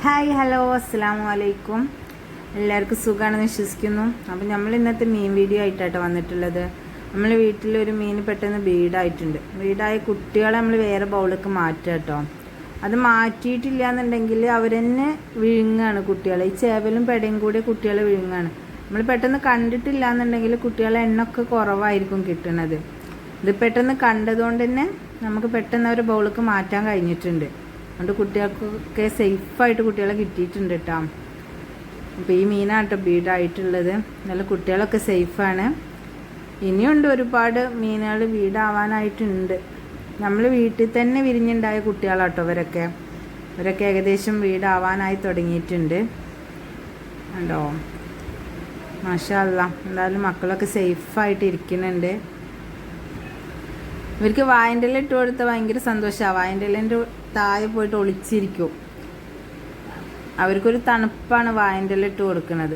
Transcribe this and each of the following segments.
Hi hello അസ്സലാമു അലൈക്കും. എല്ലാവർക്കും സുഖമാണെന്ന് വിശ്വസിക്കുന്നു. അപ്പം നമ്മൾ ഇന്നത്തെ മീൻ വീഡിയോ ആയിട്ടാണ് വന്നിട്ടുള്ളത്. നമ്മൾ വീട്ടിലൊരു മീൻ പെട്ടെന്ന് വീടായ കുട്ടികളെ നമ്മൾ വേറെ ബൗളിലേക്ക് മാറ്റുക കേട്ടോ. അത് മാറ്റിയിട്ടില്ല എന്നുണ്ടെങ്കിൽ അവരെന്നെ വിഴുങ്ങാണ് കുട്ടികളെ. ഈ ചേവലും പെടയും കൂടി കുട്ടികളെ വിഴുങ്ങാണ്. നമ്മൾ പെട്ടെന്ന് കണ്ടിട്ടില്ല എന്നുണ്ടെങ്കിൽ കുട്ടികളെ എണ്ണൊക്കെ കുറവായിരിക്കും കിട്ടുന്നത്. ഇത് പെട്ടെന്ന് കണ്ടതുകൊണ്ട് തന്നെ നമുക്ക് പെട്ടെന്ന് അവരെ ബൗളിലേക്ക് മാറ്റാൻ കഴിഞ്ഞിട്ടുണ്ട്. അതുകൊണ്ട് കുട്ടികൾക്കൊക്കെ സേഫായിട്ട് കുട്ടികളെ കിട്ടിയിട്ടുണ്ട് കേട്ടോ. അപ്പോൾ ഈ മീനാട്ടോ ബീഡായിട്ടുള്ളത്. നല്ല കുട്ടികളൊക്കെ സേഫാണ്. ഇനിയുണ്ട് ഒരുപാട് മീനുകൾ വീടാവാനായിട്ടുണ്ട്. നമ്മൾ വീട്ടിൽ തന്നെ വിരിഞ്ഞുണ്ടായ കുട്ടികളാട്ടോ ഇവരൊക്കെ ഏകദേശം വീടാവാനായി തുടങ്ങിയിട്ടുണ്ട്. ഉണ്ടോ മാഷാ അല്ലാ. എന്തായാലും മക്കളൊക്കെ സേഫായിട്ട് ഇരിക്കുന്നുണ്ട്. ഇവർക്ക് വായൻ്റെ ഇല ഇട്ട് കൊടുത്താൽ ഭയങ്കര സന്തോഷമാണ്. വായൻ്റെ ഇലേൻ്റെ താഴെ പോയിട്ട് ഒളിച്ചിരിക്കും. അവർക്കൊരു തണുപ്പാണ് വായൻ്റെ ഇല ഇട്ട് കൊടുക്കുന്നത്.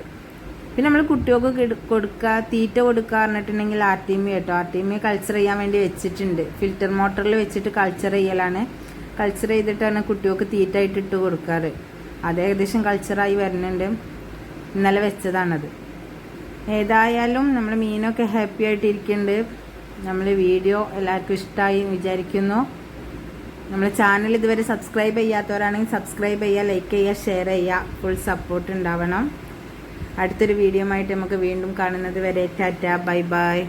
പിന്നെ നമ്മൾ കുട്ടികൾക്ക് കൊടുക്കുക, തീറ്റ കൊടുക്കുക പറഞ്ഞിട്ടുണ്ടെങ്കിൽ ആർട്ടിമി കേട്ടോ. ആർട്ടിമി കൾച്ചർ ചെയ്യാൻ വേണ്ടി വെച്ചിട്ടുണ്ട്. ഫിൽറ്റർ മോട്ടറിൽ വെച്ചിട്ട് കൾച്ചർ ചെയ്യലാണ്. കൾച്ചർ ചെയ്തിട്ടാണ് കുട്ടികൾക്ക് തീറ്റ ഇട്ട് കൊടുക്കാറ്. അത് ഏകദേശം കൾച്ചറായി വരുന്നുണ്ട്. ഇന്നലെ വെച്ചതാണത്. ഏതായാലും നമ്മൾ മീനൊക്കെ ഹാപ്പി ആയിട്ടിരിക്കുന്നുണ്ട്. നമ്മൾ വീഡിയോ എല്ലാവർക്കും ഇഷ്ടമായി വിചാരിക്കുന്നു. നമ്മുടെ ചാനൽ ഇതുവരെ സബ്സ്ക്രൈബ് ചെയ്യാത്തവരാണെങ്കിൽ സബ്സ്ക്രൈബ് ചെയ്യുക, ലൈക്ക് ചെയ്യുക, ഷെയർ ചെയ്യുക. ഫുൾ സപ്പോർട്ട് ഉണ്ടാവണം. അടുത്തൊരു വീഡിയോ ആയിട്ട് നമുക്ക് വീണ്ടും കാണുന്നത് വരെ ടാറ്റ ബൈ ബൈ.